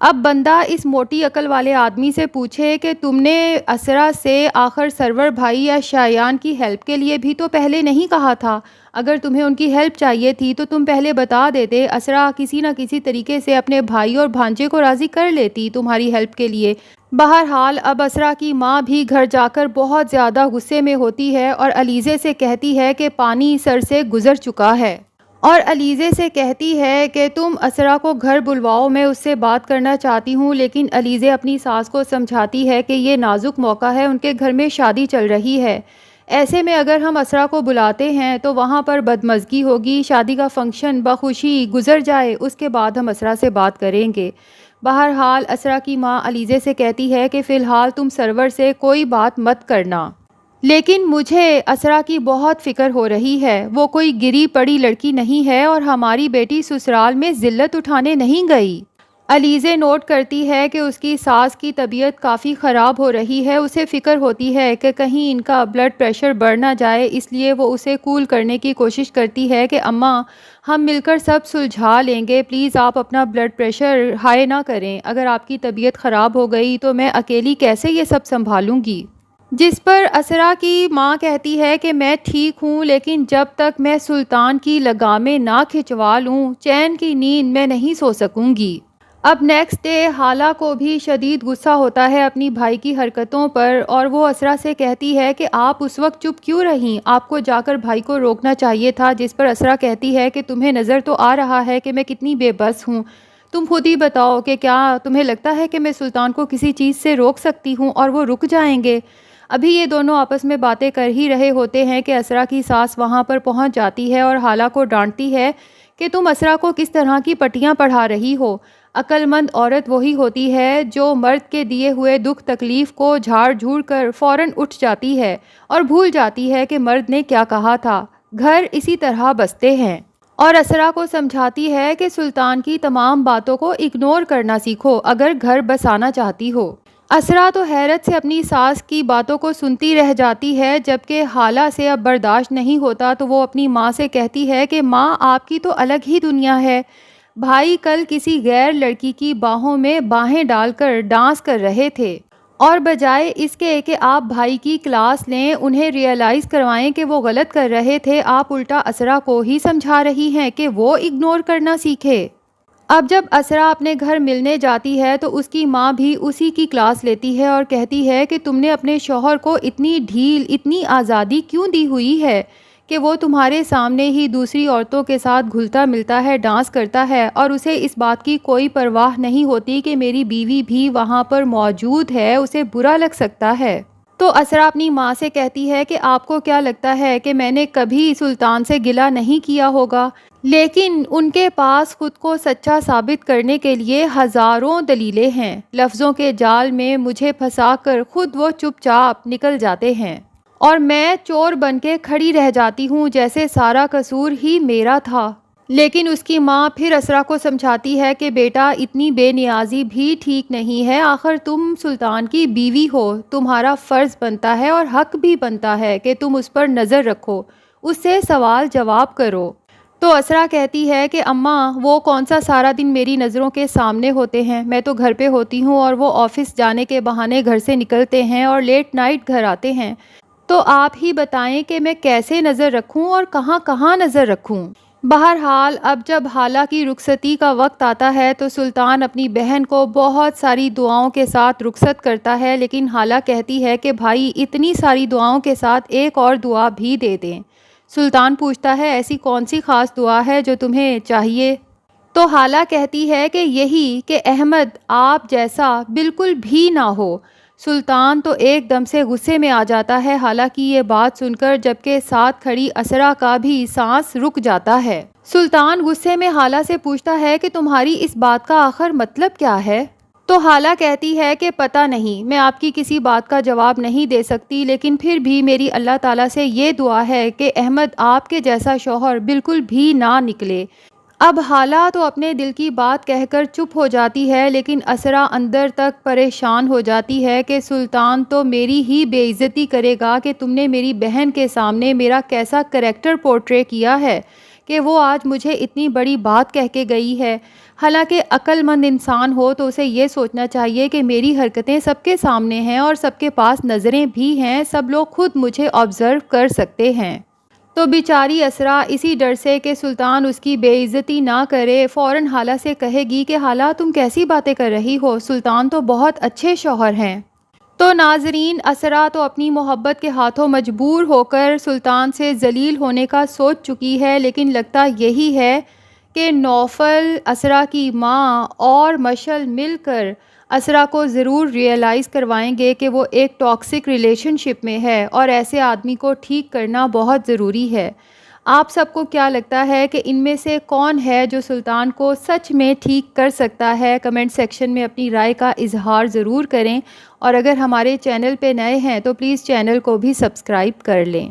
اب بندہ اس موٹی عقل والے آدمی سے پوچھے کہ تم نے اسرا سے آخر سرور بھائی یا شایان کی ہیلپ کے لیے بھی تو پہلے نہیں کہا تھا؟ اگر تمہیں ان کی ہیلپ چاہیے تھی تو تم پہلے بتا دیتے، اسرا کسی نہ کسی طریقے سے اپنے بھائی اور بھانجے کو راضی کر لیتی تمہاری ہیلپ کے لیے۔ بہرحال اب اسرا کی ماں بھی گھر جا کر بہت زیادہ غصے میں ہوتی ہے اور علیزے سے کہتی ہے کہ پانی سر سے گزر چکا ہے، اور علیزے سے کہتی ہے کہ تم اسرا کو گھر بلواؤ، میں اس سے بات کرنا چاہتی ہوں۔ لیکن علیزے اپنی ساس کو سمجھاتی ہے کہ یہ نازک موقع ہے، ان کے گھر میں شادی چل رہی ہے، ایسے میں اگر ہم اسرا کو بلاتے ہیں تو وہاں پر بدمزگی ہوگی، شادی کا فنکشن بخوشی گزر جائے، اس کے بعد ہم اسرا سے بات کریں گے۔ بہرحال اسرا کی ماں علیزے سے کہتی ہے کہ فی الحال تم سرور سے کوئی بات مت کرنا، لیکن مجھے اسرا کی بہت فکر ہو رہی ہے، وہ کوئی گری پڑی لڑکی نہیں ہے اور ہماری بیٹی سسرال میں ذلت اٹھانے نہیں گئی۔ علیزے نوٹ کرتی ہے کہ اس کی ساس کی طبیعت کافی خراب ہو رہی ہے، اسے فکر ہوتی ہے کہ کہیں ان کا بلڈ پریشر بڑھ نہ جائے، اس لیے وہ اسے کول کرنے کی کوشش کرتی ہے کہ اماں ہم مل کر سب سلجھا لیں گے، پلیز آپ اپنا بلڈ پریشر ہائی نہ کریں، اگر آپ کی طبیعت خراب ہو گئی تو میں اکیلی کیسے یہ سب سنبھالوں گی؟ جس پر اسرا کی ماں کہتی ہے کہ میں ٹھیک ہوں، لیکن جب تک میں سلطان کی لگامیں نہ کھنچوا لوں چین کی نیند میں نہیں سو سکوں گی۔ اب نیکسٹ ڈے حالہ کو بھی شدید غصہ ہوتا ہے اپنی بھائی کی حرکتوں پر، اور وہ اسرا سے کہتی ہے کہ آپ اس وقت چپ کیوں رہیں، آپ کو جا کر بھائی کو روکنا چاہیے تھا۔ جس پر اسرا کہتی ہے کہ تمہیں نظر تو آ رہا ہے کہ میں کتنی بے بس ہوں، تم خود ہی بتاؤ کہ کیا تمہیں لگتا ہے کہ میں سلطان کو کسی چیز سے روک سکتی ہوں اور وہ رک جائیں گے؟ ابھی یہ دونوں آپس میں باتیں کر ہی رہے ہوتے ہیں کہ اسرا کی ساس وہاں پر پہنچ جاتی ہے اور حالہ کو ڈانٹتی ہے کہ تم اسرا کو کس طرح کی پٹیاں پڑھا رہی ہو۔ عقل مند عورت وہی ہوتی ہے جو مرد کے دیے ہوئے دکھ تکلیف کو جھاڑ جھوڑ کر فوراً اٹھ جاتی ہے اور بھول جاتی ہے کہ مرد نے کیا کہا تھا۔ گھر اسی طرح بستے ہیں، اور اسرا کو سمجھاتی ہے کہ سلطان کی تمام باتوں کو اگنور کرنا سیکھو اگر گھر بسانا چاہتی ہو۔ اسرا تو حیرت سے اپنی ساس کی باتوں کو سنتی رہ جاتی ہے، جبکہ حالہ سے اب برداشت نہیں ہوتا تو وہ اپنی ماں سے کہتی ہے کہ ماں آپ کی تو الگ ہی دنیا ہے، بھائی کل کسی غیر لڑکی کی باہوں میں باہیں ڈال کر ڈانس کر رہے تھے، اور بجائے اس کے کہ آپ بھائی کی کلاس لیں، انہیں ریئلائز کروائیں کہ وہ غلط کر رہے تھے، آپ الٹا اسرا کو ہی سمجھا رہی ہیں کہ وہ اگنور کرنا سیکھے۔ اب جب اسرا اپنے گھر ملنے جاتی ہے تو اس کی ماں بھی اسی کی کلاس لیتی ہے اور کہتی ہے کہ تم نے اپنے شوہر کو اتنی ڈھیل، اتنی آزادی کیوں دی ہوئی ہے کہ وہ تمہارے سامنے ہی دوسری عورتوں کے ساتھ گھلتا ملتا ہے، ڈانس کرتا ہے، اور اسے اس بات کی کوئی پرواہ نہیں ہوتی کہ میری بیوی بھی وہاں پر موجود ہے، اسے برا لگ سکتا ہے۔ تو اسرا اپنی ماں سے کہتی ہے کہ آپ کو کیا لگتا ہے کہ میں نے کبھی سلطان سے گلہ نہیں کیا ہوگا؟ لیکن ان کے پاس خود کو سچا ثابت کرنے کے لیے ہزاروں دلیلیں ہیں، لفظوں کے جال میں مجھے پھنسا کر خود وہ چپ چاپ نکل جاتے ہیں، اور میں چور بن کے کھڑی رہ جاتی ہوں جیسے سارا قصور ہی میرا تھا۔ لیکن اس کی ماں پھر اسرا کو سمجھاتی ہے کہ بیٹا اتنی بے نیازی بھی ٹھیک نہیں ہے، آخر تم سلطان کی بیوی ہو، تمہارا فرض بنتا ہے اور حق بھی بنتا ہے کہ تم اس پر نظر رکھو، اس سے سوال جواب کرو۔ تو اسرا کہتی ہے کہ اماں وہ کون سا سارا دن میری نظروں کے سامنے ہوتے ہیں، میں تو گھر پہ ہوتی ہوں اور وہ آفس جانے کے بہانے گھر سے نکلتے ہیں اور لیٹ نائٹ گھر آتے ہیں، تو آپ ہی بتائیں کہ میں کیسے نظر رکھوں اور کہاں کہاں نظر رکھوں۔ بہرحال اب جب حالہ کی رخصتی کا وقت آتا ہے تو سلطان اپنی بہن کو بہت ساری دعاؤں کے ساتھ رخصت کرتا ہے، لیکن حالہ کہتی ہے کہ بھائی اتنی ساری دعاؤں کے ساتھ ایک اور دعا بھی دے دیں۔ سلطان پوچھتا ہے ایسی کون سی خاص دعا ہے جو تمہیں چاہیے؟ تو حالہ کہتی ہے کہ یہی کہ احمد آپ جیسا بالکل بھی نہ ہو۔ سلطان تو ایک دم سے غصے میں آ جاتا ہے حالہ کی یہ بات سن کر، جبکہ ساتھ کھڑی اسرا کا بھی سانس رک جاتا ہے۔ سلطان غصے میں حالہ سے پوچھتا ہے کہ تمہاری اس بات کا آخر مطلب کیا ہے؟ تو حالہ کہتی ہے کہ پتہ نہیں، میں آپ کی کسی بات کا جواب نہیں دے سکتی، لیکن پھر بھی میری اللہ تعالیٰ سے یہ دعا ہے کہ احمد آپ کے جیسا شوہر بالکل بھی نہ نکلے۔ اب حالہ تو اپنے دل کی بات کہہ کر چپ ہو جاتی ہے، لیکن اسرا اندر تک پریشان ہو جاتی ہے کہ سلطان تو میری ہی بے عزتی کرے گا کہ تم نے میری بہن کے سامنے میرا کیسا کریکٹر پورٹرے کیا ہے کہ وہ آج مجھے اتنی بڑی بات کہہ کے گئی ہے۔ حالانکہ عقل مند انسان ہو تو اسے یہ سوچنا چاہیے کہ میری حرکتیں سب کے سامنے ہیں اور سب کے پاس نظریں بھی ہیں، سب لوگ خود مجھے آبزرو کر سکتے ہیں۔ تو بیچاری اسرا اسی ڈر سے کہ سلطان اس کی بے عزتی نہ کرے فوراً حالہ سے کہے گی کہ حالہ تم کیسی باتیں کر رہی ہو، سلطان تو بہت اچھے شوہر ہیں۔ تو ناظرین، اسرا تو اپنی محبت کے ہاتھوں مجبور ہو کر سلطان سے ذلیل ہونے کا سوچ چکی ہے، لیکن لگتا یہی ہے کہ نوفل، اسرا کی ماں اور مشعل مل کر اسرا کو ضرور ریئلائز کروائیں گے کہ وہ ایک ٹاکسک ریلیشن شپ میں ہے اور ایسے آدمی کو ٹھیک کرنا بہت ضروری ہے۔ آپ سب کو کیا لگتا ہے کہ ان میں سے کون ہے جو سلطان کو سچ میں ٹھیک کر سکتا ہے؟ کمنٹ سیکشن میں اپنی رائے کا اظہار ضرور کریں، اور اگر ہمارے چینل پہ نئے ہیں تو پلیز چینل کو بھی سبسکرائب کر لیں۔